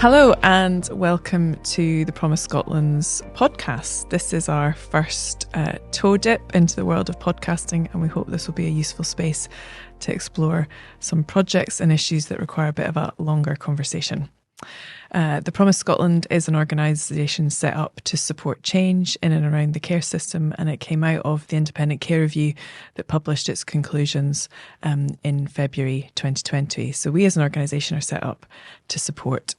Hello and welcome to the Promise Scotland's podcast. This is our first toe dip into the world of podcasting, and we hope this will be a useful space to explore some projects and issues that require a bit of a longer conversation. The Promise Scotland is an organisation set up to support change in and around the care system, and it came out of the Independent Care Review that published its conclusions in February 2020. So we as an organisation are set up to support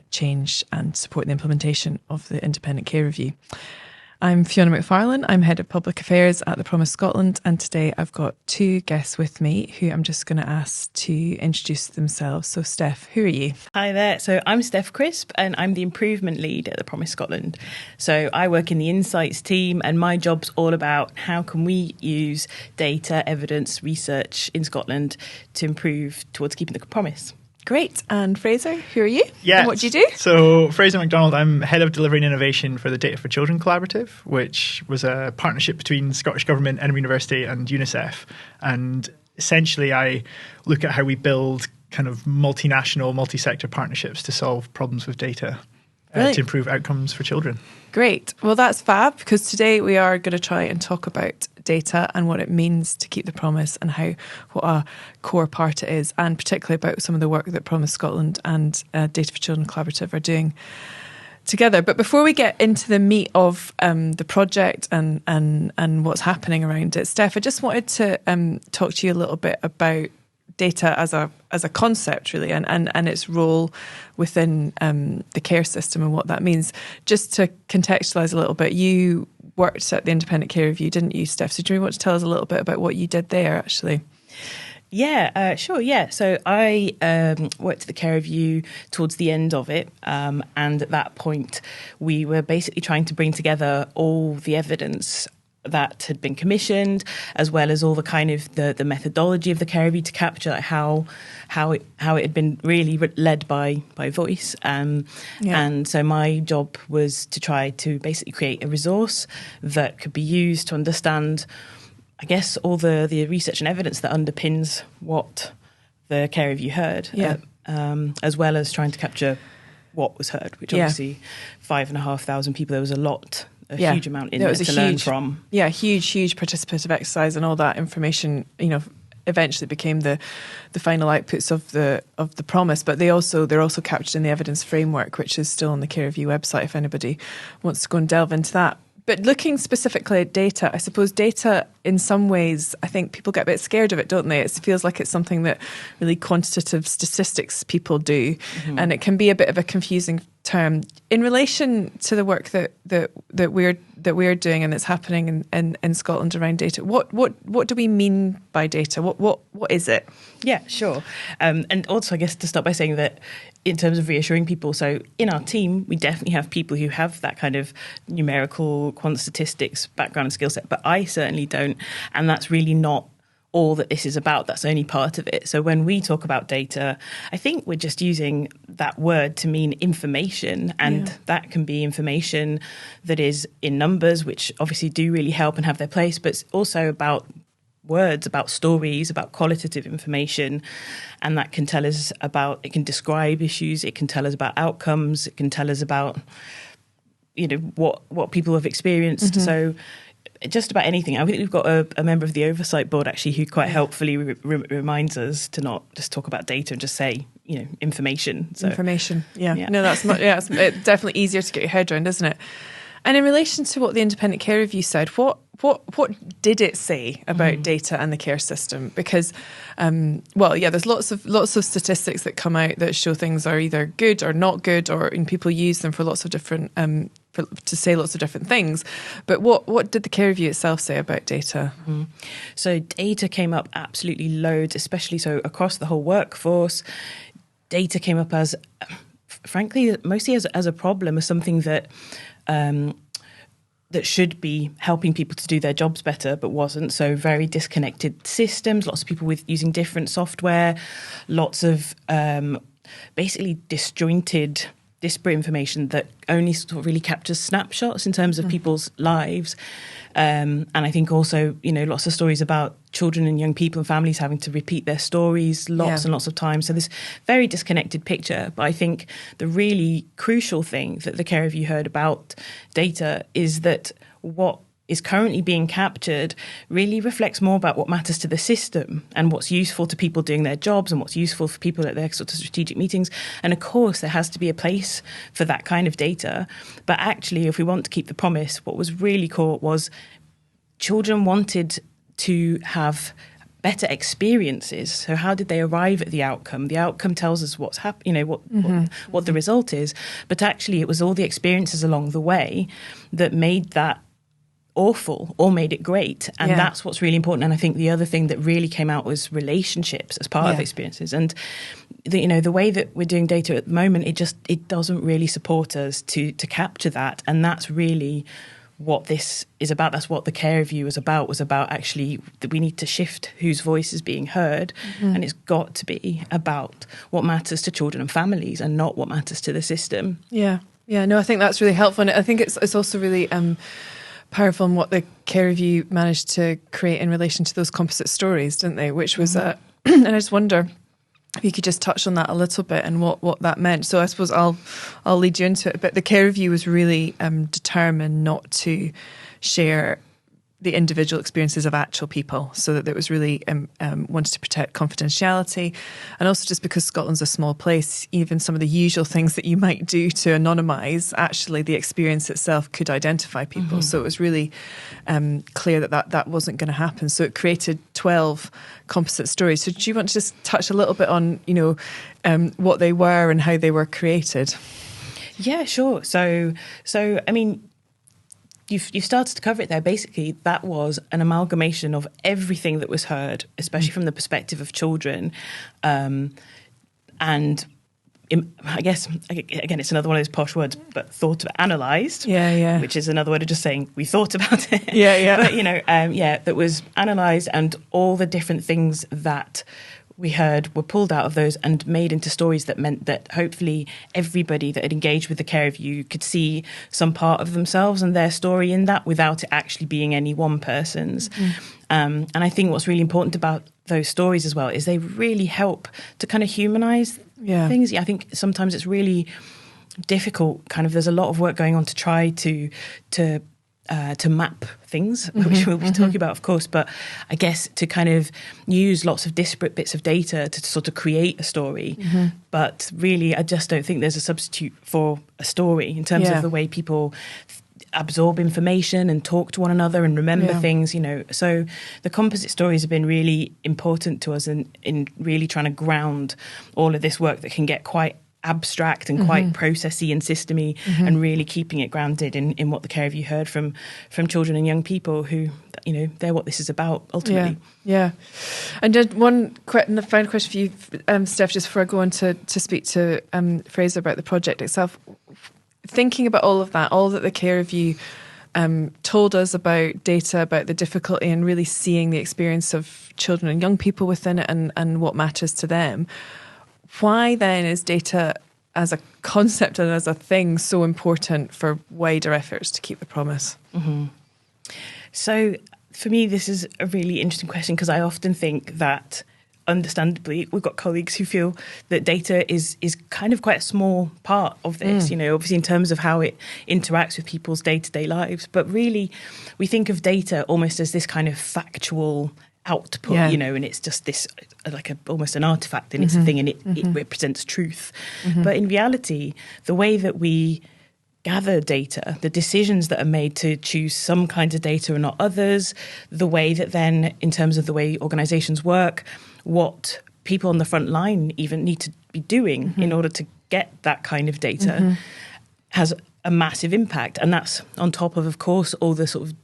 change and support the implementation of the Independent Care Review. I'm Fiona McFarlane. I'm Head of Public Affairs at the Promise Scotland, and today I've got two guests with me who I'm just going to ask to introduce themselves. So Steph, who are you? Hi there. So I'm Steph Crisp and I'm the Improvement Lead at the Promise Scotland. So I work in the Insights team, and my job's all about how can we use data, evidence, research in Scotland to improve towards keeping the promise. Great. And Fraser, who are you? Yeah. And what do you do? So Fraser MacDonald, I'm Head of Delivery and Innovation for the Data for Children Collaborative, which was a partnership between Scottish Government, Edinburgh University and UNICEF. And essentially I look at how we build kind of multinational, multi-sector partnerships to solve problems with data to improve outcomes for children. Great. Well, that's fab, because today we are going to try and talk about data and what it means to keep the promise and what a core part it is, and particularly about some of the work that Promise Scotland and Data for Children Collaborative are doing together. But before we get into the meat of the project and what's happening around it, Steph, I just wanted to talk to you a little bit about data as a concept, really, and its role within the care system and what that means. Just to contextualise a little bit, you worked at the Independent Care Review, didn't you, Steph? So do you want to tell us a little bit about what you did there, actually? Yeah, sure. Yeah. So I worked at the Care Review towards the end of it. And at that point, we were basically trying to bring together all the evidence that had been commissioned, as well as all the kind of the methodology of the Care Review to capture how it had been really led by voice. And so my job was to try to basically create a resource that could be used to understand, I guess, all the research and evidence that underpins what the Care Review heard, as well as trying to capture what was heard, which obviously 5,500 people, there was a huge amount in there to learn from. Yeah, huge participative exercise, and all that information, eventually became the final outputs of the promise. But they're also captured in the evidence framework, which is still on the Care Review website if anybody wants to go and delve into that. But looking specifically at data, I suppose data, in some ways, I think people get a bit scared of it, don't they? It feels like it's something that really quantitative statistics people do, and it can be a bit of a confusing term. In relation to the work that we're doing and that's happening in Scotland around data, what do we mean by data? What is it? Yeah, sure. And also, I guess, to start by saying that in terms of reassuring people, so in our team, we definitely have people who have that kind of numerical quant statistics background and skill set, but I certainly don't. And that's really not all that this is about. That's only part of it. So when we talk about data, I think we're just using that word to mean information, and that can be information that is in numbers, which obviously do really help and have their place, but it's also about words, about stories, about qualitative information, and that can tell us about, it can describe issues, it can tell us about outcomes, it can tell us about, what people have experienced. So just about anything. I think we've got a member of the oversight board actually who quite helpfully reminds us to not just talk about data and just say, information. So, information, No, that's not. Yeah, it's definitely easier to get your head around, isn't it? And in relation to what the Independent Care Review said, what did it say about data and the care system? Because, there's lots of statistics that come out that show things are either good or not good, or people use them for lots of different to say lots of different things. But what did the Care Review itself say about data? So data came up absolutely loads, especially so across the whole workforce. Data came up as, frankly, mostly as a problem, as something that that should be helping people to do their jobs better, but wasn't. So very disconnected systems, lots of people using different software, lots of basically disjointed disparate information that only sort of really captures snapshots in terms of people's lives. And I think also, lots of stories about children and young people and families having to repeat their stories lots and lots of times. So this very disconnected picture. But I think the really crucial thing that the care review heard about data is that what is currently being captured really reflects more about what matters to the system and what's useful to people doing their jobs and what's useful for people at their sort of strategic meetings. And of course, there has to be a place for that kind of data. But actually, if we want to keep the promise, what was really caught was children wanted to have better experiences. So how did they arrive at the outcome? The outcome tells us what's happening, what the result is. But actually, it was all the experiences along the way that made that awful or made it great. And that's what's really important. And I think the other thing that really came out was relationships as part of experiences. And the way that we're doing data at the moment, it doesn't really support us to capture that. And that's really what this is about. That's what the care review was about actually that we need to shift whose voice is being heard. And it's got to be about what matters to children and families and not what matters to the system. Yeah. No, I think that's really helpful. And I think it's also really powerful in what the care review managed to create in relation to those composite stories, didn't they? Which was and I just wonder if you could just touch on that a little bit and what that meant. So I suppose I'll lead you into it. But the care review was really determined not to share the individual experiences of actual people, so that it was really wanted to protect confidentiality. And also just because Scotland's a small place, even some of the usual things that you might do to anonymise, actually the experience itself could identify people. So it was really clear that wasn't going to happen. So it created 12 composite stories. So do you want to just touch a little bit on, what they were and how they were created? Yeah, sure. So I mean, You've started to cover it there. Basically, that was an amalgamation of everything that was heard, especially from the perspective of children. And I guess, again, it's another one of those posh words, but analysed. Yeah. Which is another word of just saying we thought about it. Yeah. But, that was analysed, and all the different things that we heard were pulled out of those and made into stories that meant that hopefully everybody that had engaged with the care review could see some part of themselves and their story in that without it actually being any one person's. And I think what's really important about those stories as well is they really help to kind of humanise things. I think sometimes it's really difficult, there's a lot of work going on to try to map things, which we'll be talking about, of course, but I guess to kind of use lots of disparate bits of data to sort of create a story. But really, I just don't think there's a substitute for a story in terms of the way people absorb information and talk to one another and remember things, So the composite stories have been really important to us in really trying to ground all of this work that can get quite abstract and quite processy and systemy, and really keeping it grounded in what the care review heard from children and young people who, they're what this is about ultimately. Yeah. And just the final question for you, Steph, just before I go on to speak to Fraser about the project itself. Thinking about all of that, all that the care review told us about data, about the difficulty, and really seeing the experience of children and young people within it and what matters to them. Why then is data as a concept and as a thing so important for wider efforts to keep the promise? So for me, this is a really interesting question, because I often think that, understandably, we've got colleagues who feel that data is kind of quite a small part of this, obviously in terms of how it interacts with people's day-to-day lives. But really, we think of data almost as this kind of factual output, and it's just this almost an artifact, and it's a thing, and it represents truth. But in reality, the way that we gather data, the decisions that are made to choose some kinds of data and not others, the way that then, in terms of the way organisations work, what people on the front line even need to be doing in order to get that kind of data has a massive impact. And that's on top of course, all the sort of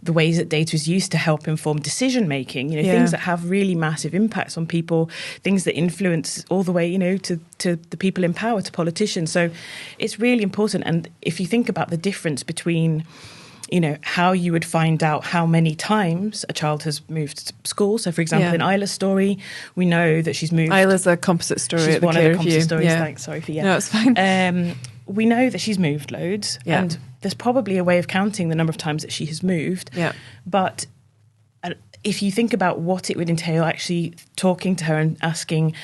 the ways that data is used to help inform decision making, things that have really massive impacts on people, things that influence all the way, to the people in power, to politicians. So it's really important. And if you think about the difference between, how you would find out how many times a child has moved to school. So, for example, in Isla's story, we know that she's moved. Isla's a composite story. She's at the one care of the composite review. stories. Thanks. Sorry for No, it's fine. we know that she's moved loads, Yeah. and there's probably a way of counting the number of times that she has moved. Yeah. But if you think about what it would entail actually talking to her and asking,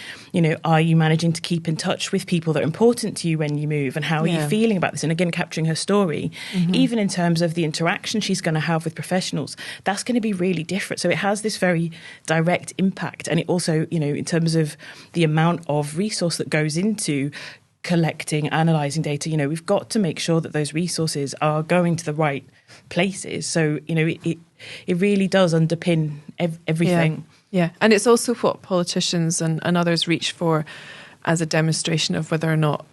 are you managing to keep in touch with people that are important to you when you move, and how are you feeling about this? And again, capturing her story, even in terms of the interaction she's going to have with professionals, that's going to be really different. So it has this very direct impact. And it also, in terms of the amount of resource that goes into collecting, analysing data, we've got to make sure that those resources are going to the right places. So, it really does underpin everything. Yeah. And it's also what politicians and others reach for as a demonstration of whether or not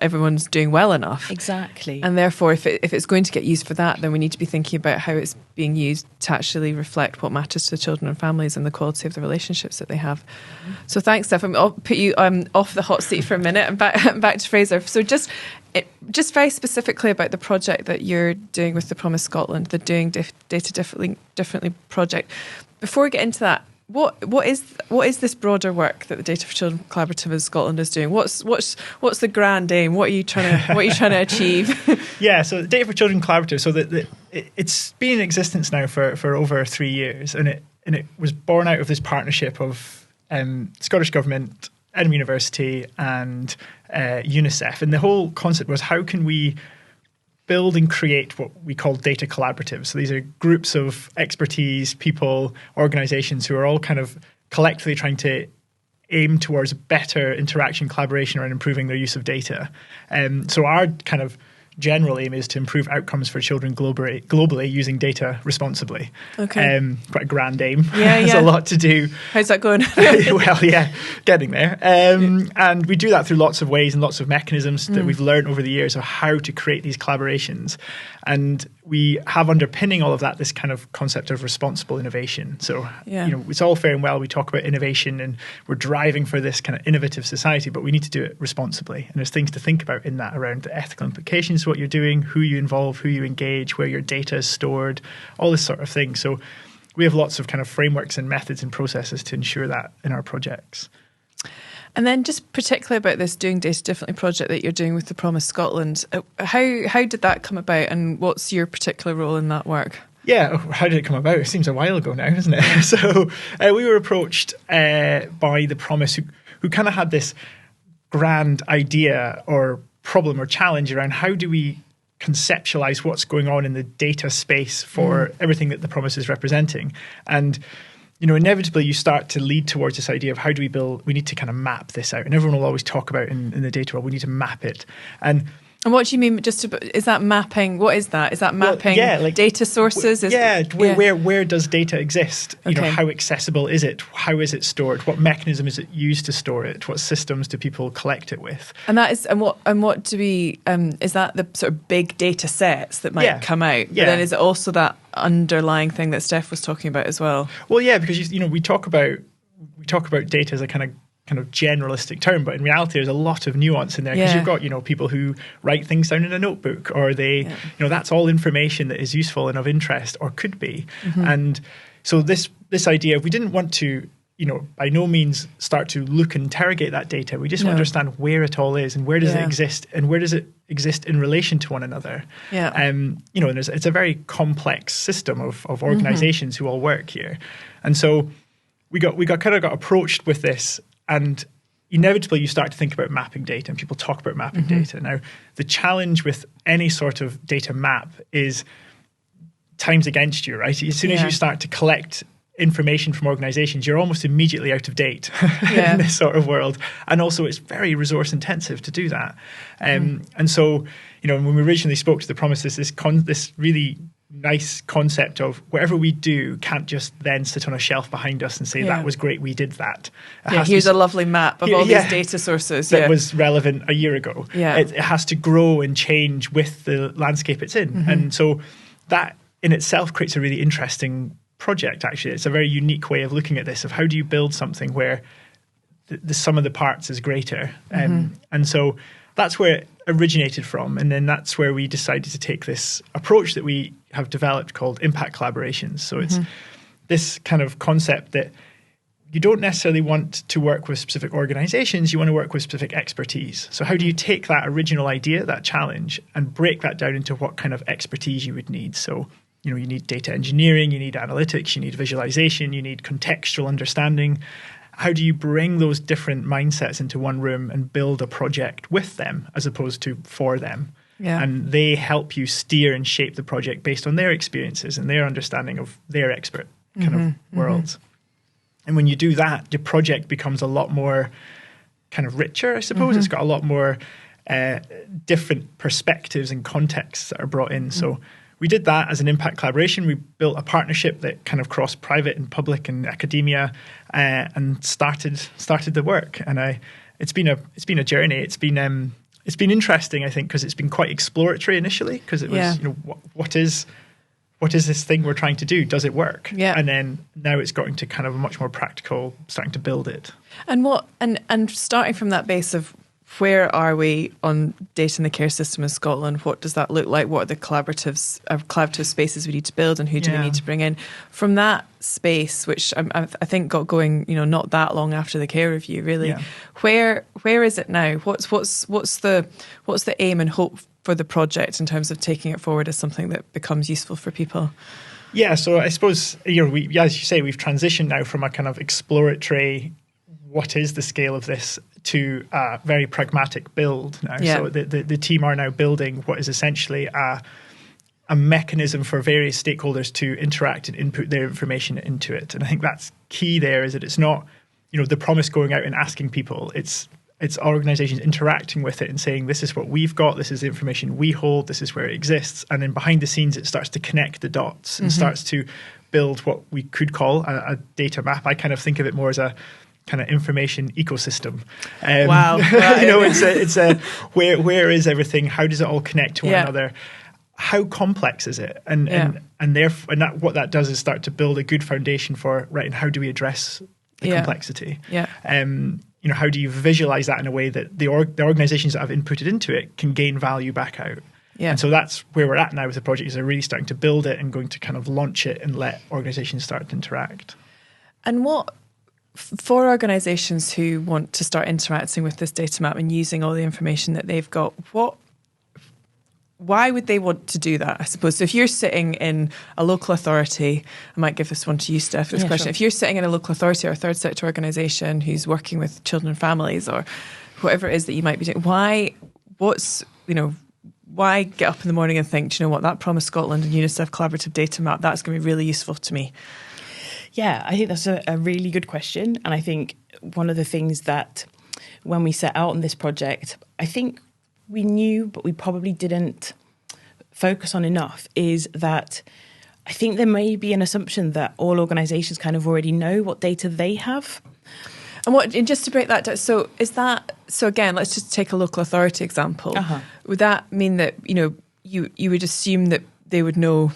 everyone's doing well enough. Exactly. And therefore, if it's going to get used for that, then we need to be thinking about how it's being used to actually reflect what matters to the children and families and the quality of the relationships that they have. So thanks, Steph. I'll put you off the hot seat for a minute and back to Fraser. So just very specifically about the project that you're doing with the Promise Scotland, the Doing Data Differently project. Before we get into that, what is this broader work that the Data for Children Collaborative in Scotland is doing? What's the grand aim? What are you trying to achieve? Yeah, so the Data for Children Collaborative. So it's been in existence now for over 3 years, and it was born out of this partnership of Scottish Government, Edinburgh University, and UNICEF. And the whole concept was, how can we build and create what we call data collaboratives? So these are groups of expertise, people, organizations who are all kind of collectively trying to aim towards better interaction, collaboration around improving their use of data. So our kind of general aim is to improve outcomes for children globally using data responsibly. Okay. Quite a grand aim. Yeah, There's a lot to do. How's that going? Well, yeah, getting there. And we do that through lots of ways and lots of mechanisms that we've learned over the years of how to create these collaborations. And we have underpinning all of that this kind of concept of responsible innovation. So, it's all fair and well we talk about innovation and we're driving for this kind of innovative society, but we need to do it responsibly. And there's things to think about in that around the ethical implications of what you're doing, who you involve, who you engage, where your data is stored, all this sort of thing. So we have lots of kind of frameworks and methods and processes to ensure that in our projects. And then just particularly about this Doing Data Differently project that you're doing with the Promise Scotland, how did that come about, and what's your particular role in that work? Yeah, how did it come about? It seems a while ago now, doesn't it? So we were approached by the Promise, who kind of had this grand idea or problem or challenge around how do we conceptualize what's going on in the data space for everything that the Promise is representing. And inevitably you start to lead towards this idea of how do we need to kind of map this out. And everyone will always talk about in the data world, we need to map it. And what do you mean? Is that mapping? What is that? Is that mapping data sources? Where does data exist? Okay. How accessible is it? How is it stored? What mechanism is it used to store it? What systems do people collect it with? And that is, what do we? Is that the sort of big data sets that might come out? Yeah. But then is it also that underlying thing that Steph was talking about as well? Well, yeah, because we talk about data as a kind of generalistic term, but in reality there's a lot of nuance in there, because you've got people who write things down in a notebook, or they that's all information that is useful and of interest, or could be. And so this idea, we didn't want to by no means start to look and interrogate that data. We just want to understand where it all is and where does it exist, and where does it exist in relation to one another. And it's a very complex system of organizations who all work here. And so we got approached with this. And inevitably, you start to think about mapping data, and people talk about mapping data. Now, the challenge with any sort of data map is time's against you, right? As soon as you start to collect information from organizations, you're almost immediately out of date in this sort of world. And also, it's very resource intensive to do that. And so, when we originally spoke to the Promise, this really nice concept of whatever we do can't just then sit on a shelf behind us and say that was great, we did that. Here's a lovely map of all these data sources that was relevant a year ago. It has to grow and change with the landscape it's in. And so that in itself creates a really interesting project, actually. It's a very unique way of looking at this, of how do you build something where the sum of the parts is greater. And so that's where it originated from. And then that's where we decided to take this approach that we have developed called impact collaborations. So it's this kind of concept that you don't necessarily want to work with specific organizations, you want to work with specific expertise. So how do you take that original idea, that challenge, and break that down into what kind of expertise you would need? So, you need data engineering, you need analytics, you need visualization, you need contextual understanding. How do you bring those different mindsets into one room and build a project with them as opposed to for them? Yeah. And they help you steer and shape the project based on their experiences and their understanding of their expert kind of worlds. And when you do that, your project becomes a lot more kind of richer, I suppose. It's got a lot more different perspectives and contexts that are brought in. So we did that as an impact collaboration. We built a partnership that kind of crossed private and public and academia, and started the work. And it's been a journey. It's been interesting, I think, because it's been quite exploratory initially. Because it was, what is this thing we're trying to do? Does it work? Yeah. And then now it's gotten to kind of a much more practical, starting to build it. And starting from that base of where are we on data in the care system in Scotland? What does that look like? What are the collaborative spaces we need to build, and who do we need to bring in? From that space, which I think got going, not that long after the care review, really. Yeah. Where is it now? What's the aim and hope for the project in terms of taking it forward as something that becomes useful for people? Yeah, so I suppose we, as you say, we've transitioned now from a kind of exploratory, what is the scale of this, to a very pragmatic build now. Yeah. So the team are now building what is essentially a mechanism for various stakeholders to interact and input their information into it. And I think that's key there, is that it's not, the promise going out and asking people. It's organizations interacting with it and saying, this is what we've got, this is the information we hold, this is where it exists. And then behind the scenes, it starts to connect the dots and starts to build what we could call a data map. I kind of think of it more as a kind of information ecosystem. Wow. It's a where is everything? How does it all connect to one another? How complex is it? And what that does is start to build a good foundation for, right, and how do we address the complexity? Yeah. How do you visualize that in a way that the organizations that have inputted into it can gain value back out? Yeah. And so that's where we're at now with the project, is they're really starting to build it and going to kind of launch it and let organizations start to interact. And what, for organizations who want to start interacting with this data map and using all the information that they've got, why would they want to do that, I suppose? So if you're sitting in a local authority, I might give this one to you, Steph, this question. Sure. If you're sitting in a local authority or a third sector organisation who's working with children and families, or whatever it is that you might be doing, why get up in the morning and think, do you know what, that Promise Scotland and UNICEF collaborative data map, that's going to be really useful to me? Yeah, I think that's a really good question. And I think one of the things that when we set out on this project, I think we knew, but we probably didn't focus on enough, is that I think there may be an assumption that all organisations kind of already know what data they have. And just to break that down, so again, let's just take a local authority example. Uh-huh. Would that mean that, you would assume that they would know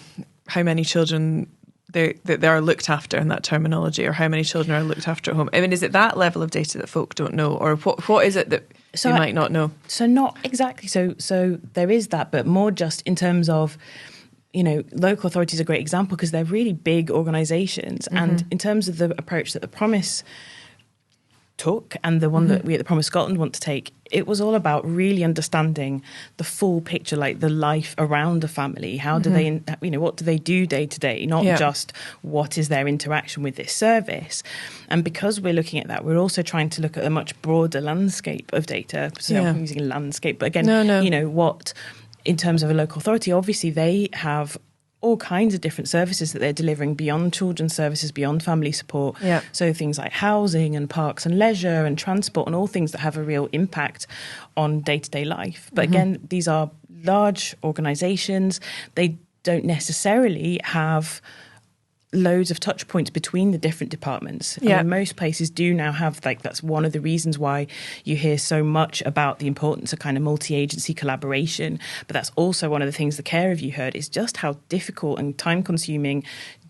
how many children that they are looked after in that terminology, or how many children are looked after at home? I mean, is it that level of data that folk don't know, or what is it that you might not know? So not exactly. So there is that, but more just in terms of, local authorities are a great example because they're really big organisations. Mm-hmm. And in terms of the approach that the Promise took, and the one that we at the Promise Scotland want to take, it was all about really understanding the full picture, like the life around a family. How do they, what do they do day to day? Not just what is their interaction with this service. And because we're looking at that, we're also trying to look at a much broader landscape of data. So I'm using landscape, but again, what, in terms of a local authority, obviously they have all kinds of different services that they're delivering beyond children's services, beyond family support. Yeah. So things like housing and parks and leisure and transport, and all things that have a real impact on day-to-day life. But again, these are large organisations. They don't necessarily have loads of touch points between the different departments. I mean, most places do now have, that's one of the reasons why you hear so much about the importance of kind of multi-agency collaboration. But that's also one of the things the care review heard, is just how difficult and time consuming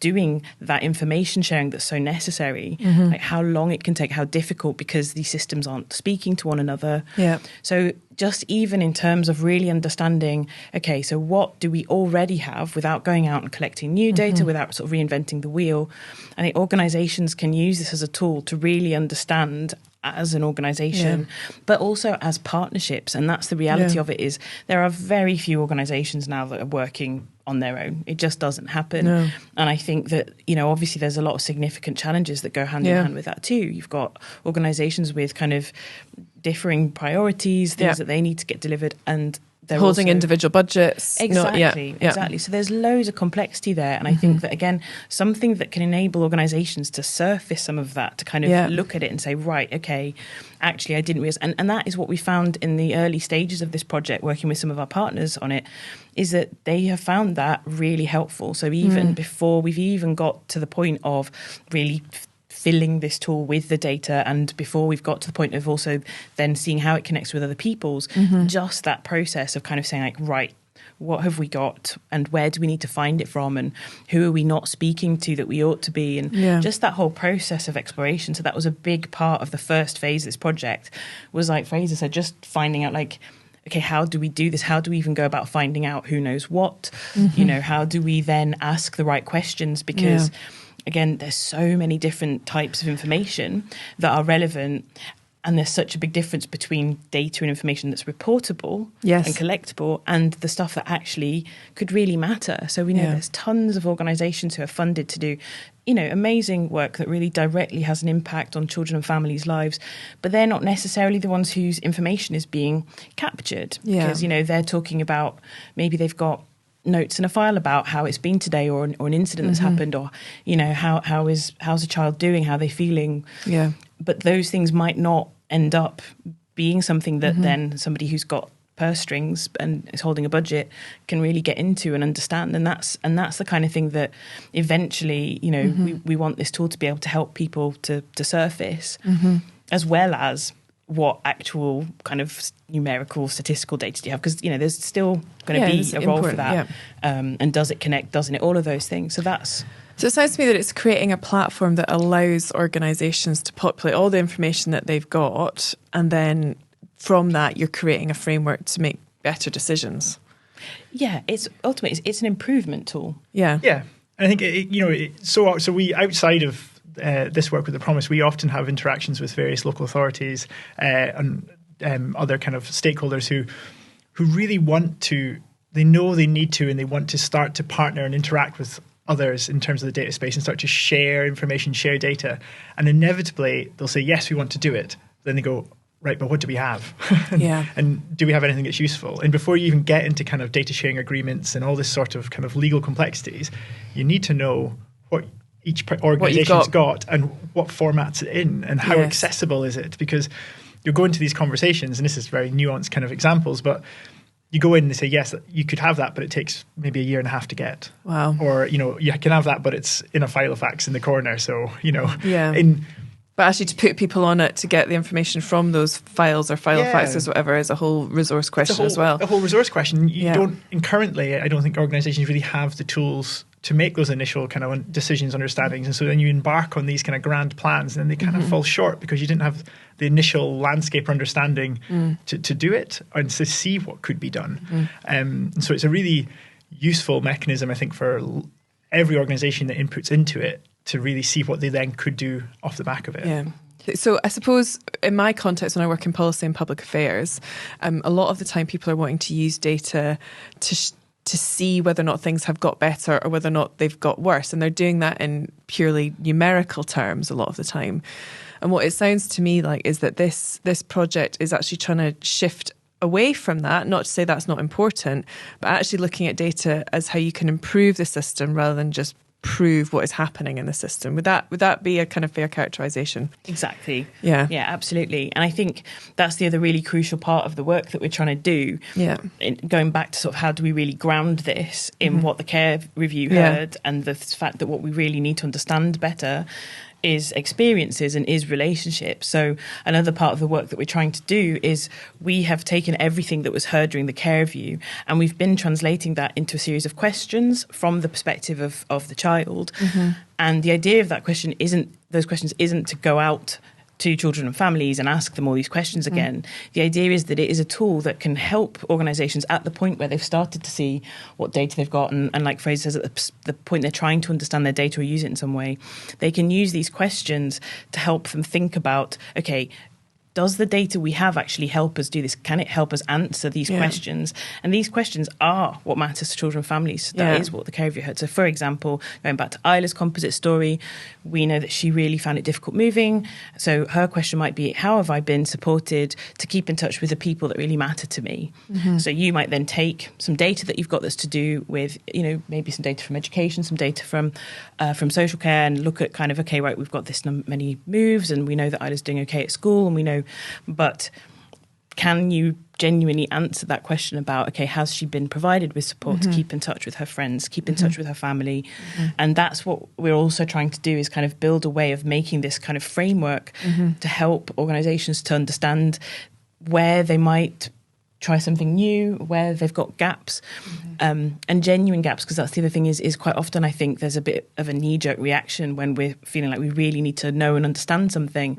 doing that information sharing that's so necessary, like how long it can take, how difficult, because these systems aren't speaking to one another. Yeah. So just even in terms of really understanding, okay, so what do we already have without going out and collecting new data, without sort of reinventing the wheel? I think organizations can use this as a tool to really understand as an organization, but also as partnerships. And that's the reality of it, is there are very few organizations now that are working on their own. It just doesn't happen. No. And I think that, obviously there's a lot of significant challenges that go hand in hand with that too. You've got organizations with kind of differing priorities, things that they need to get delivered, and they're holding also individual budgets. Exactly. So there's loads of complexity there. And I think that, again, something that can enable organizations to surface some of that, to kind of look at it and say, right, okay, actually, I didn't realize. And that is what we found in the early stages of this project, working with some of our partners on it, is that they have found that really helpful. So even before we've even got to the point of really filling this tool with the data, and before we've got to the point of also then seeing how it connects with other people's, just that process of kind of saying, like, right, what have we got and where do we need to find it from, and who are we not speaking to that we ought to be, and just that whole process of exploration. So that was a big part of the first phase of this project, was, like Fraser said, just finding out, like, okay, how do we do this? How do we even go about finding out who knows what? How do we then ask the right questions? Because again, there's so many different types of information that are relevant, and there's such a big difference between data and information that's reportable and collectible, and the stuff that actually could really matter. So we know there's tons of organisations who are funded to do, amazing work that really directly has an impact on children and families' lives, but they're not necessarily the ones whose information is being captured. Because, they're talking about, maybe they've got notes in a file about how it's been today, or an incident that's happened, or how's a child doing, how are they feeling, but those things might not end up being something that then somebody who's got purse strings and is holding a budget can really get into and understand. And that's the kind of thing that eventually we want this tool to be able to help people to surface, as well as what actual kind of numerical statistical data do you have, because there's still going to be a role for that, and does it connect, doesn't it, all of those things. So it sounds to me that it's creating a platform that allows organisations to populate all the information that they've got, and then from that you're creating a framework to make better decisions. It's ultimately it's an improvement tool. And I think so we, outside of this work with the Promise, we often have interactions with various local authorities and other kind of stakeholders who really want to, they know they need to, and they want to start to partner and interact with others in terms of the data space and start to share information, share data. And inevitably they'll say, yes, we want to do it. Then they go, right, but what do we have? And do we have anything that's useful? And before you even get into kind of data sharing agreements and all this sort of kind of legal complexities, you need to know what each organization's got and what format's it in, and how accessible is it? Because you're going to these conversations, and this is very nuanced kind of examples, but you go in and they say, yes, you could have that, but it takes maybe a year and a half to get. Wow. Or, you can have that, but it's in a file of facts in the corner. So, but actually to put people on it to get the information from those files or file of facts or whatever is a whole resource question as well. A whole resource question. And currently, I don't think organizations really have the tools to make those initial kind of decisions, understandings. And so then you embark on these kind of grand plans, and then they kind of fall short because you didn't have the initial landscape understanding to do it and to see what could be done. So it's a really useful mechanism, I think, for every organization that inputs into it to really see what they then could do off the back of it. Yeah. So I suppose in my context, when I work in policy and public affairs, a lot of the time people are wanting to use data to see whether or not things have got better or whether or not they've got worse. And they're doing that in purely numerical terms a lot of the time. And what it sounds to me like is that this project is actually trying to shift away from that, not to say that's not important, but actually looking at data as how you can improve the system rather than just prove what is happening in the system. Would that be a kind of fair characterization? Exactly. Yeah, absolutely. And I think that's the other really crucial part of the work that we're trying to do. Going back to sort of how do we really ground this in what the care review heard, and the fact that what we really need to understand better is experiences and is relationships. So another part of the work that we're trying to do is we have taken everything that was heard during the care review and we've been translating that into a series of questions from the perspective of the child. And the idea of those questions isn't to go out to children and families and ask them all these questions again. The idea is that it is a tool that can help organisations at the point where they've started to see what data they've got, and like Fraser says, at the point they're trying to understand their data or use it in some way, they can use these questions to help them think about, okay, does the data we have actually help us do this? Can it help us answer these questions? And these questions are what matters to children and families. So that is what the care review heard. So, for example, going back to Isla's composite story, we know that she really found it difficult moving. So her question might be, how have I been supported to keep in touch with the people that really matter to me? So you might then take some data that you've got that's to do with, maybe some data from education, some data from social care, and look at kind of, okay, right, we've got this many moves and we know that Isla's doing okay at school and we know, but can you genuinely answer that question about, okay, has she been provided with support to keep in touch with her friends, keep in touch with her family? And that's what we're also trying to do, is kind of build a way of making this kind of framework to help organisations to understand where they might try something new, where they've got gaps, and genuine gaps, because that's the other thing is quite often I think there's a bit of a knee-jerk reaction when we're feeling like we really need to know and understand something,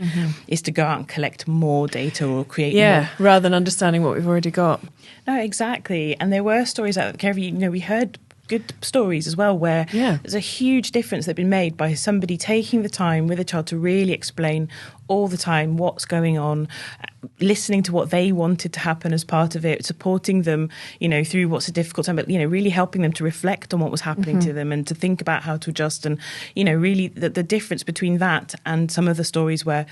is to go out and collect more data or create more. Rather than understanding what we've already got. No, exactly. And there were stories out there, we heard good stories as well where there's a huge difference that's been made by somebody taking the time with a child to really explain all the time what's going on, listening to what they wanted to happen as part of it, supporting them, through what's a difficult time, but, really helping them to reflect on what was happening to them and to think about how to adjust. And, really the difference between that and some of the stories where,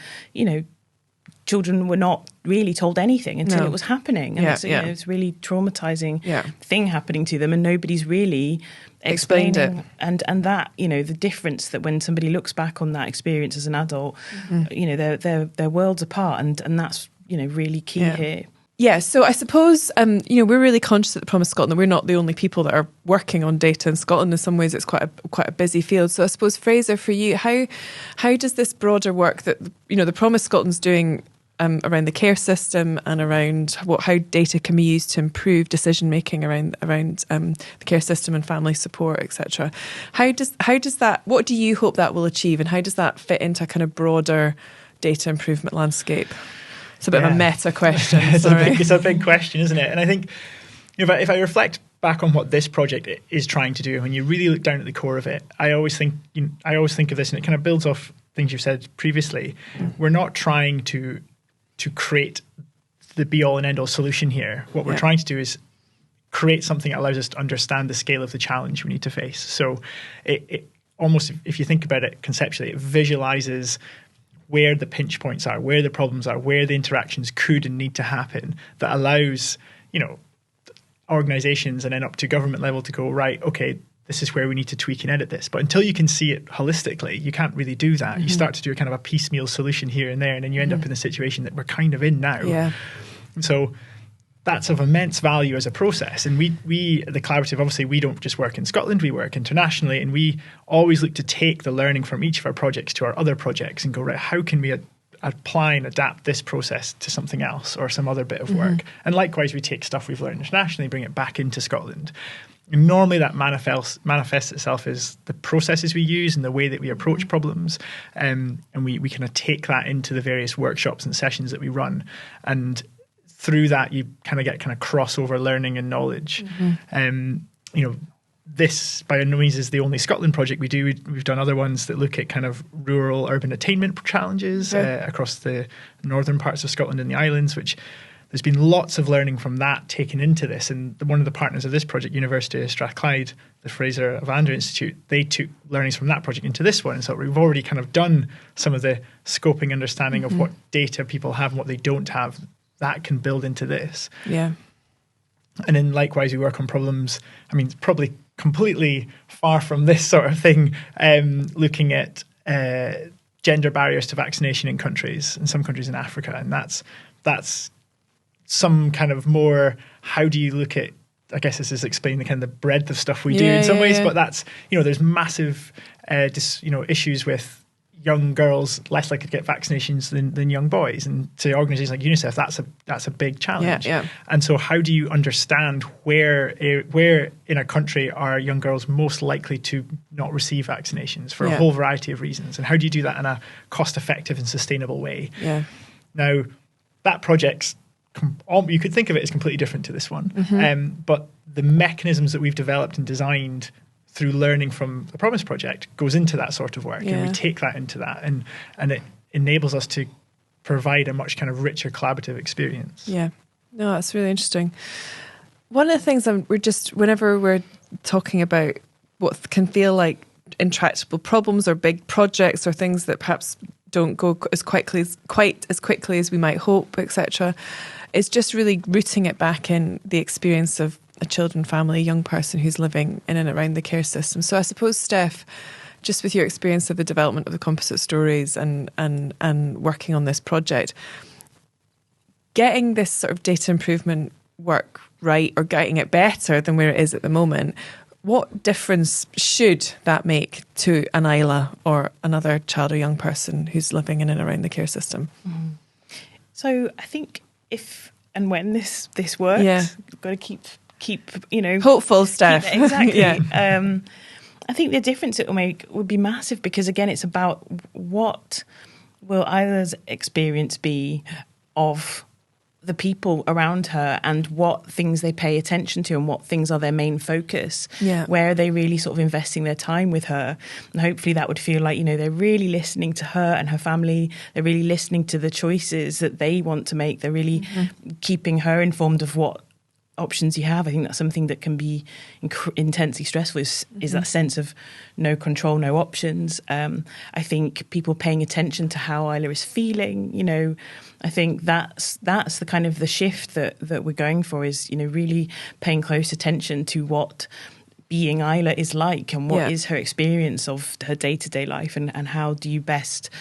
children were not really told anything until it was happening. And it's a really traumatizing thing happening to them, and nobody's really explained it. And that, the difference that when somebody looks back on that experience as an adult, they're worlds apart, and that's, really key here. Yeah, so I suppose, we're really conscious at the Promise Scotland that we're not the only people that are working on data in Scotland. In some ways, it's quite a busy field. So I suppose, Fraser, for you, how does this broader work that, the Promise Scotland's doing around the care system and around how data can be used to improve decision making around the care system and family support, etc. How does that? What do you hope that will achieve, and how does that fit into a kind of broader data improvement landscape? It's a bit of a meta question. It's a big question, isn't it? And I think if I reflect back on what this project is trying to do, when you really look down at the core of it, I always think of this, and it kind of builds off things you've said previously. We're not trying to create the be-all and end-all solution here. What we're trying to do is create something that allows us to understand the scale of the challenge we need to face. So it almost, if you think about it conceptually, it visualizes where the pinch points are, where the problems are, where the interactions could and need to happen, that allows, organizations and then up to government level to go, right, okay, this is where we need to tweak and edit this. But until you can see it holistically, you can't really do that. You start to do a kind of a piecemeal solution here and there, and then you end up in the situation that we're kind of in now. And so that's of immense value as a process. And we the collaborative, obviously, we don't just work in Scotland, we work internationally, and we always look to take the learning from each of our projects to our other projects and go, right, how can we apply and adapt this process to something else or some other bit of work? And likewise, we take stuff we've learned internationally, bring it back into Scotland. And normally that manifests itself as the processes we use and the way that we approach problems. And we kind of take that into the various workshops and sessions that we run. And through that, you kind of get crossover learning and knowledge. This by no means is the only Scotland project we do. We've done other ones that look at kind of rural urban attainment challenges across the northern parts of Scotland and the islands, which there's been lots of learning from that taken into this. And one of the partners of this project, University of Strathclyde, the Fraser Evander Institute, they took learnings from that project into this one. And so we've already kind of done some of the scoping understanding of what data people have and what they don't have. That can build into this. And then likewise, we work on problems, probably completely far from this sort of thing, looking at gender barriers to vaccination in some countries in Africa. And that's some kind of more, how do you look at, I guess this is explaining the kind of the breadth of stuff we do in some ways, but that's, there's massive, issues with young girls less likely to get vaccinations than young boys. And to organizations like UNICEF, that's a big challenge. Yeah. And so how do you understand where in a country are young girls most likely to not receive vaccinations for a whole variety of reasons? And how do you do that in a cost-effective and sustainable way? Yeah. Now, that project's, you could think of it as completely different to this one. But the mechanisms that we've developed and designed through learning from the Promise Project goes into that sort of work. And we take that into that, and it enables us to provide a much kind of richer collaborative experience. Yeah. No, that's really interesting. One of the things whenever we're talking about what can feel like intractable problems or big projects or things that perhaps don't go quite as quickly as we might hope, etc., it's just really rooting it back in the experience of a children, family, a young person who's living in and around the care system. So I suppose, Steph, just with your experience of the development of the composite stories and working on this project, getting this sort of data improvement work right or getting it better than where it is at the moment, what difference should that make to an Isla or another child or young person who's living in and around the care system? So I think if and when this works, you've got to keep hopeful, Steph. Exactly. I think the difference it will make would be massive, because again, it's about what will Isla's experience be of the people around her and what things they pay attention to and what things are their main focus. Where are they really sort of investing their time with her? And hopefully that would feel like, they're really listening to her and her family. They're really listening to the choices that they want to make. They're really keeping her informed of what options you have. I think that's something that can be intensely stressful, is that sense of no control, no options. I think people paying attention to how Isla is feeling, I think that's the kind of the shift that we're going for, is, really paying close attention to what being Isla is like and what is her experience of her day-to-day life, and how do you best,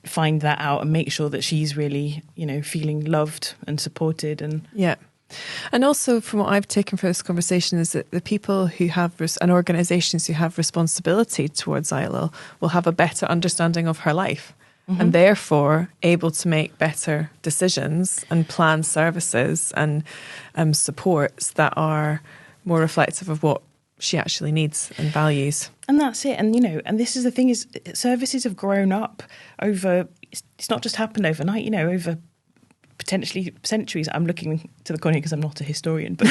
find that out and make sure that she's really, feeling loved and supported. And also, from what I've taken from this conversation, is that the people who have and organisations who have responsibility towards Isla will have a better understanding of her life, and therefore able to make better decisions and plan services and supports that are more reflective of what she actually needs and values. And that's it. And, and this is the thing, is services have grown up over, it's not just happened overnight, over potentially centuries. I'm looking to the corner because I'm not a historian, but,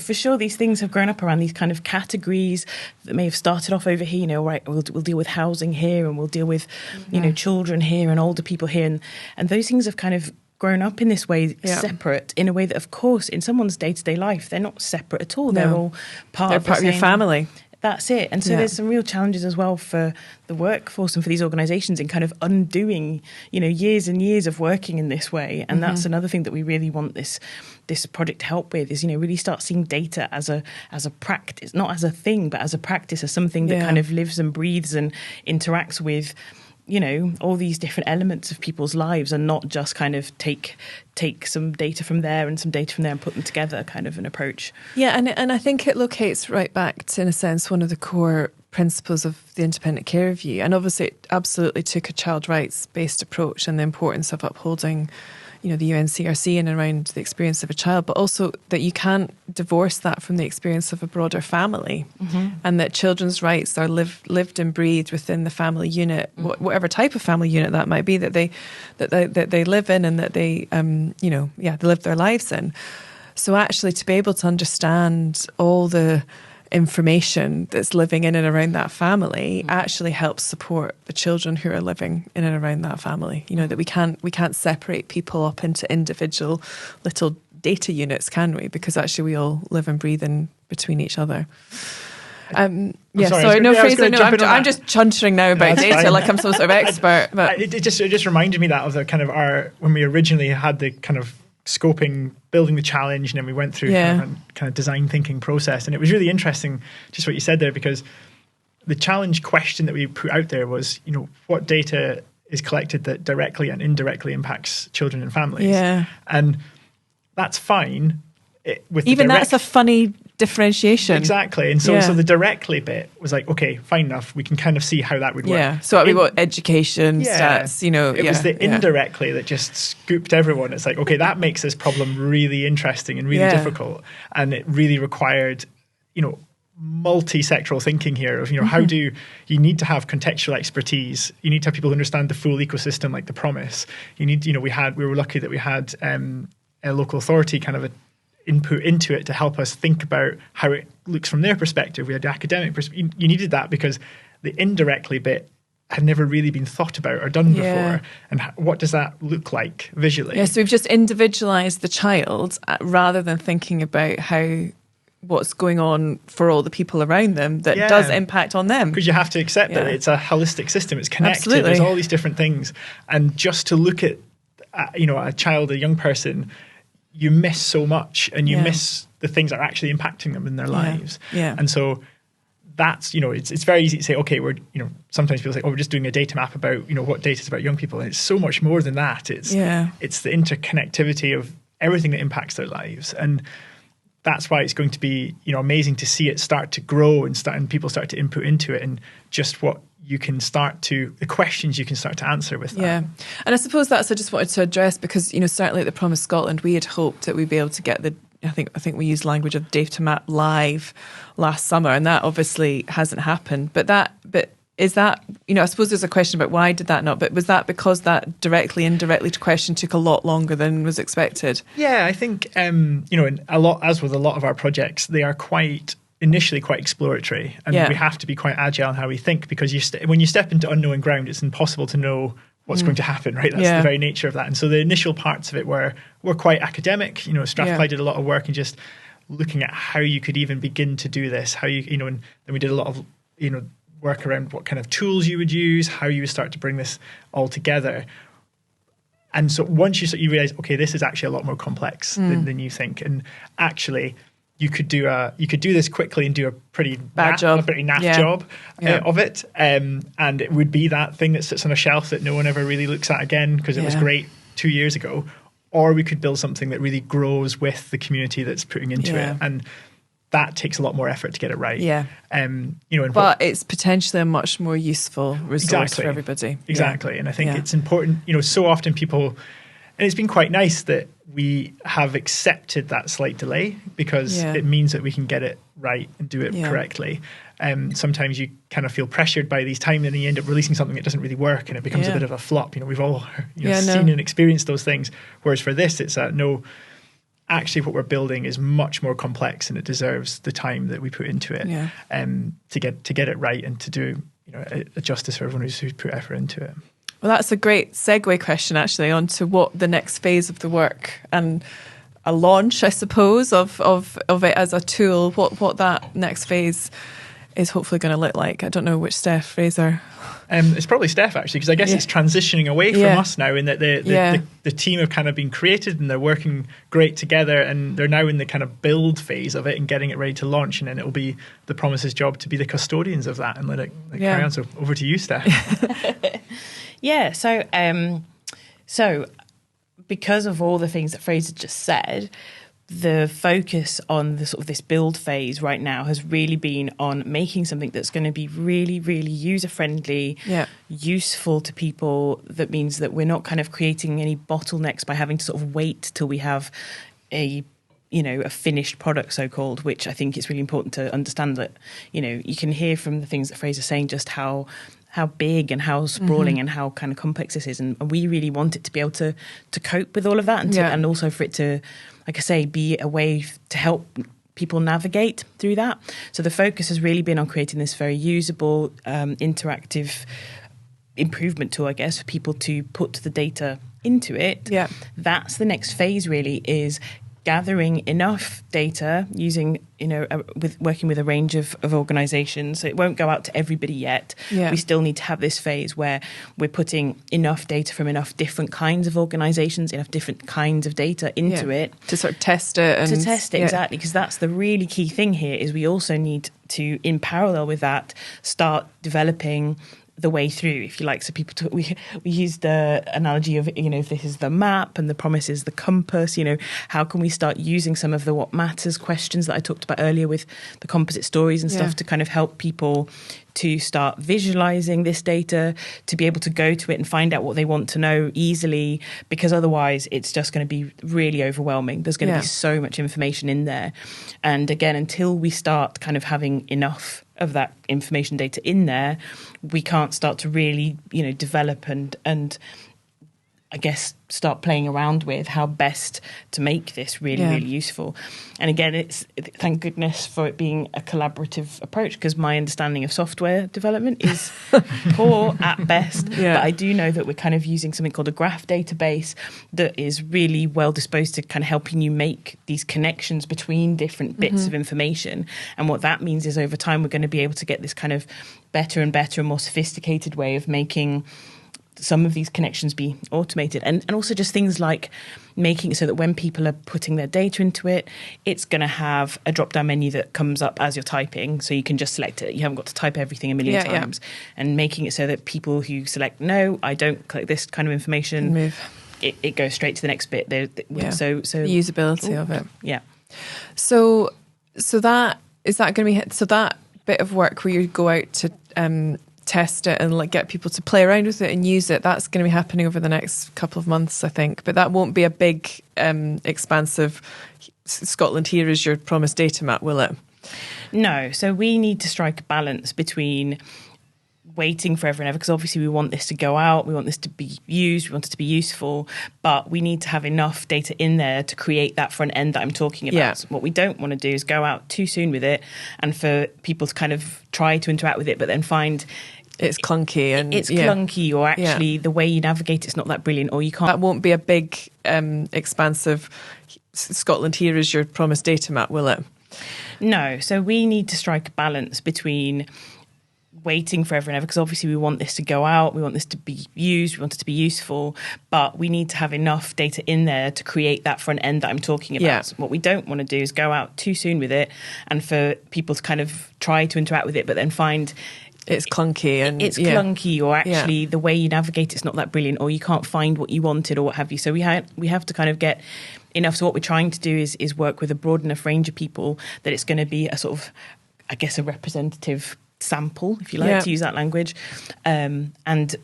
for sure these things have grown up around these kind of categories that may have started off over here, right, we'll deal with housing here, and we'll deal with, children here and older people here. And those things have kind of grown up in this way, separate, in a way that, of course, in someone's day-to-day life, they're not separate at all. No. They're all part of your family. That's it. And so there's some real challenges as well for the workforce and for these organisations in kind of undoing, years and years of working in this way. And that's another thing that we really want this project to help with, is, really start seeing data as a practice, not as a thing, but as a practice, as something that kind of lives and breathes and interacts with, all these different elements of people's lives, and not just kind of take some data from there and some data from there and put them together, kind of an approach. Yeah, and I think it locates right back to, in a sense, one of the core principles of the independent care review. And obviously it absolutely took a child rights based approach and the importance of upholding, the UNCRC and around the experience of a child, but also that you can't divorce that from the experience of a broader family, and that children's rights are lived and breathed within the family unit, whatever type of family unit that might be that they live in, and that they they live their lives in. So actually, to be able to understand all the information that's living in and around that family actually helps support the children who are living in and around that family. That we can't separate people up into individual little data units, can we? Because actually we all live and breathe in between each other. I'm just chuntering now about data like I'm some sort of expert. But it just reminded me that of the kind of when we originally had the kind of scoping, building the challenge, and then we went through kind of design thinking process. And it was really interesting, just what you said there, because the challenge question that we put out there was, what data is collected that directly and indirectly impacts children and families? Yeah. And that's fine. That's a funny differentiation. Exactly. And so the directly bit was like, okay, fine enough. We can kind of see how that would work. Yeah. So I mean, what education, stats, It was the indirectly that just scooped everyone. It's like, okay, that makes this problem really interesting and really difficult. And it really required, multi-sectoral thinking here of, how do you need to have contextual expertise. You need to have people who understand the full ecosystem, like the promise. You need, we were lucky that we had a local authority kind of input into it to help us think about how it looks from their perspective. We had the academic perspective. You needed that because the indirectly bit had never really been thought about or done before. And what does that look like visually? Yeah, so we've just individualized the child rather than thinking about what's going on for all the people around them that does impact on them. Because you have to accept that it's a holistic system. It's connected. Absolutely. There's all these different things. And just to look at, a child, a young person, you miss so much, and you miss the things that are actually impacting them in their lives. Yeah. And so that's, it's very easy to say, okay, we're, sometimes people say, we're just doing a data map about, what data is about young people. And it's so much more than that. It's the interconnectivity of everything that impacts their lives. And that's why it's going to be, amazing to see it start to grow and people start to input into it, and just what you can the questions you can start to answer with that. Yeah. And I suppose that's I just wanted to address, because, certainly at the Promise Scotland, we had hoped that we'd be able to get I think we used language of data map live last summer, and that obviously hasn't happened. But is that, I suppose there's a question about why did that not, but was that because that indirectly to question took a lot longer than was expected? Yeah, I think, as with a lot of our projects, they are initially quite exploratory, and we have to be quite agile in how we think, because when you step into unknown ground, it's impossible to know what's going to happen, right? That's the very nature of that. And so the initial parts of it were quite academic. Strathclyde did a lot of work in just looking at how you could even begin to do this, how and then we did a lot of, work around what kind of tools you would use, how you would start to bring this all together. And so once you realize, okay, this is actually a lot more complex than you think. And actually, you could do this quickly and do a pretty naff job of it, and it would be that thing that sits on a shelf that no one ever really looks at again because it was great 2 years ago. Or we could build something that really grows with the community that's putting into it, and that takes a lot more effort to get it right. Yeah, but it's potentially a much more useful resource for everybody. Exactly, and I think it's important. So often people, and it's been quite nice that we have accepted that slight delay, because it means that we can get it right and do it correctly. Sometimes you kind of feel pressured by these times, and then you end up releasing something that doesn't really work, and it becomes a bit of a flop. We've all seen and experienced those things. Whereas for this, it's no. Actually, what we're building is much more complex, and it deserves the time that we put into it to get it right, and to do a justice for everyone who's put effort into it. Well, that's a great segue question, actually, onto what the next phase of the work and a launch, I suppose, of it as a tool. What that next phase is hopefully going to look like. I don't know which Steph, Fraser. It's probably Steph, actually, because I guess it's transitioning away from us now, in that the team have kind of been created and they're working great together, and they're now in the kind of build phase of it and getting it ready to launch, and then it'll be the Promise's job to be the custodians of that and let it carry on. So over to you, Steph. So because of all the things that Fraser just said, the focus on the sort of this build phase right now has really been on making something that's going to be really, really user-friendly, useful to people. That means that we're not kind of creating any bottlenecks by having to sort of wait till we have a finished product, so-called, which I think it's really important to understand that, you can hear from the things that Fraser's saying just how big and how sprawling and how kind of complex this is. And we really want it to be able to cope with all of that, and also for it to, like I say, be a way to help people navigate through that. So the focus has really been on creating this very usable, interactive improvement tool, I guess, for people to put the data into it. Yeah. That's the next phase, really, is gathering enough data using, working with a range of organisations. So it won't go out to everybody yet. Yeah. We still need to have this phase where we're putting enough data from enough different kinds of organisations, enough different kinds of data into it. To sort of test it. Exactly, because that's the really key thing here, is we also need to, in parallel with that, start developing the way through, if you like. So people talk, we use the analogy of, if this is the map and the promise is the compass, how can we start using some of the what matters questions that I talked about earlier with the composite stories and stuff to kind of help people to start visualizing this data, to be able to go to it and find out what they want to know easily, because otherwise it's just going to be really overwhelming. There's going to be so much information in there. And again, until we start kind of having enough of that information data in there, we can't start to really, develop and I guess start playing around with how best to make this really, really useful. And again, it's thank goodness for it being a collaborative approach, because my understanding of software development is poor at best. But I do know that we're kind of using something called a graph database that is really well disposed to kind of helping you make these connections between different bits of information. And what that means is over time, we're going to be able to get this kind of better and better and more sophisticated way of making some of these connections be automated, and also just things like making it so that when people are putting their data into it, it's going to have a drop-down menu that comes up as you're typing, so you can just select it. You haven't got to type everything a million times. And making it so that people who select, no, I don't click this kind of information, it goes straight to the next bit. So the usability of it. Yeah. So that is that going to be so that bit of work where you go out to test it and get people to play around with it and use it, that's going to be happening over the next couple of months, I think. But that won't be a big expansive Scotland, here is your promised data map, will it? No. So we need to strike a balance between waiting forever and ever, because obviously we want this to go out, we want this to be used, we want it to be useful, but we need to have enough data in there to create that front end that I'm talking about. So what we don't want to do is go out too soon with it and for people to kind of try to interact with it but then find it's clunky and it's clunky, or actually the way you navigate it's not that brilliant, or you can't. That won't be a big expansive Scotland, here is your promised data map, will it? No. So we need to strike a balance between waiting forever and ever, because obviously we want this to go out, we want this to be used, we want it to be useful, but we need to have enough data in there to create that front end that I'm talking about. What we don't want to do is go out too soon with it and for people to kind of try to interact with it but then find it's clunky and it's clunky, or actually the way you navigate it's not that brilliant, or you can't find what you wanted or what have you. So we have to kind of get enough. So what we're trying to do is work with a broad enough range of people that it's going to be a sort of, I guess, a representative sample, if you like to use that language, and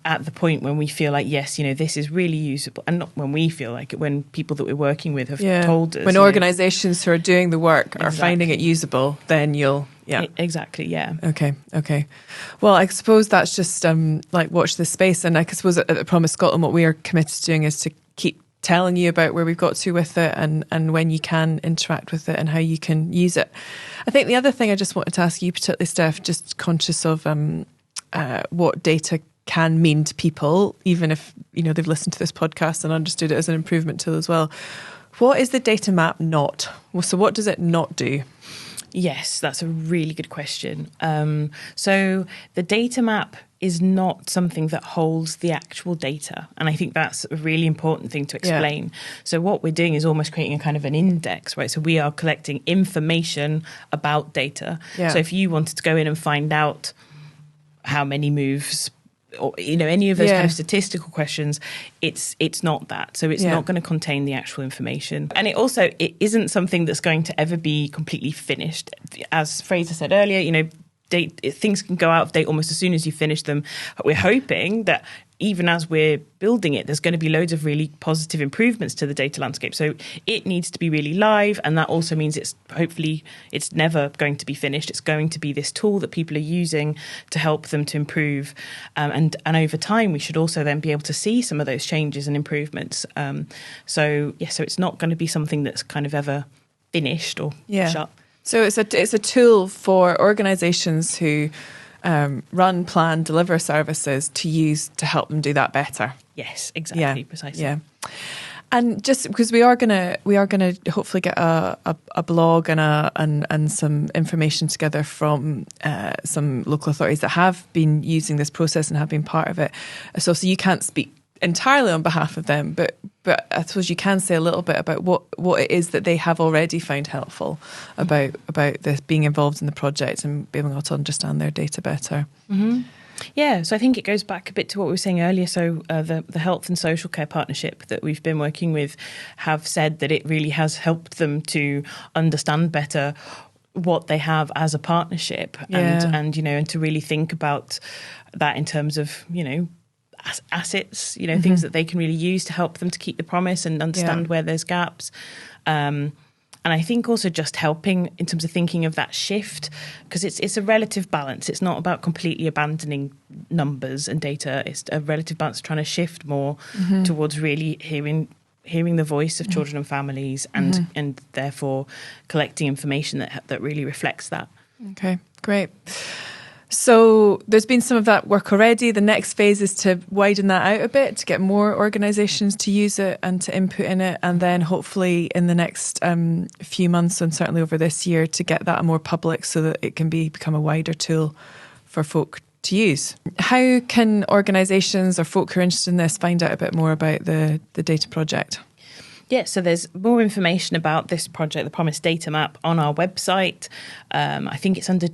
at the point when we feel like, yes, this is really usable, and not when we feel like it, when people that we're working with have told us. When organisations who are doing the work are finding it usable, then you'll... Exactly, Okay. Well, I suppose that's just watch this space, and I suppose at Promise Scotland what we are committed to doing is to keep telling you about where we've got to with it and when you can interact with it and how you can use it. I think the other thing I just wanted to ask you, particularly Steph, just conscious of what data can mean to people, even if they've listened to this podcast and understood it as an improvement tool as well. What is the data map not? So what does it not do? Yes, that's a really good question. So the data map is not something that holds the actual data. And I think that's a really important thing to explain. So what we're doing is almost creating a kind of an index, right? So we are collecting information about data. So if you wanted to go in and find out how many moves or any of those kind of statistical questions, it's not that. So it's not going to contain the actual information. And it isn't something that's going to ever be completely finished. As Fraser said earlier, things can go out of date almost as soon as you finish them. But we're hoping that even as we're building it, there's going to be loads of really positive improvements to the data landscape. So it needs to be really live, and that also means it's never going to be finished. It's going to be this tool that people are using to help them to improve. And over time, we should also then be able to see some of those changes and improvements. So it's not going to be something that's kind of ever finished or shut. So it's a tool for organisations who run, plan, deliver services to use to help them do that better. Yes, exactly, precisely. Yeah, and just because we are gonna hopefully get a blog and some information together from some local authorities that have been using this process and have been part of it. So you can't speak entirely on behalf of them, but I suppose you can say a little bit about what it is that they have already found helpful about this being involved in the project and being able to understand their data better. Mm-hmm. Yeah, so I think it goes back a bit to what we were saying earlier. So the Health and Social Care Partnership that we've been working with have said that it really has helped them to understand better what they have as a partnership, and to really think about that in terms of assets, things that they can really use to help them to keep the promise and understand where there's gaps. And I think also just helping in terms of thinking of that shift, because it's a relative balance. It's not about completely abandoning numbers and data. It's a relative balance, trying to shift more towards really hearing the voice of children and families, and therefore collecting information that really reflects that. Okay, great. So there's been some of that work already. The next phase is to widen that out a bit, to get more organisations to use it and to input in it. And then hopefully in the next few months, and certainly over this year, to get that more public so that it can become a wider tool for folk to use. How can organisations or folk who are interested in this find out a bit more about the data project? Yeah, so there's more information about this project, the Promise Data Map, on our website. I think it's under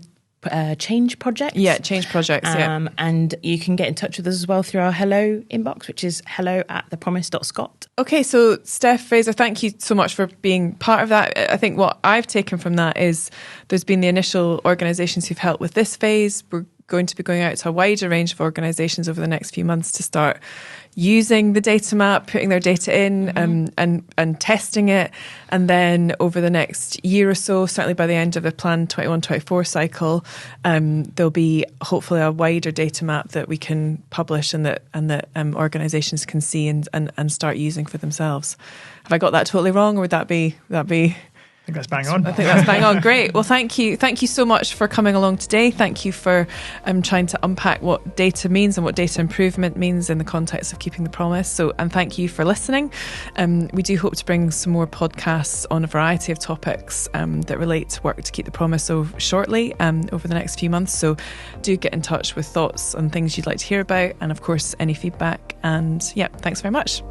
Change Projects. Yeah, Change Projects, And you can get in touch with us as well through our Hello inbox, which is hello@thepromise.scot. Okay, so Steph, Fraser, thank you so much for being part of that. I think what I've taken from that is there's been the initial organisations who've helped with this phase. We're going to be going out to a wider range of organisations over the next few months to start using the data map, putting their data in and testing it. And then over the next year or so, certainly by the end of the planned 21-24 cycle, there'll be hopefully a wider data map that we can publish and that organisations can see and start using for themselves. Have I got that totally wrong, or would that be? I think that's bang on. I think that's bang on. Great. Well, thank you. Thank you so much for coming along today. Thank you for trying to unpack what data means and what data improvement means in the context of keeping the promise. And thank you for listening. We do hope to bring some more podcasts on a variety of topics that relate to work to keep the promise shortly over the next few months. So do get in touch with thoughts and things you'd like to hear about, and of course any feedback. And yeah, thanks very much.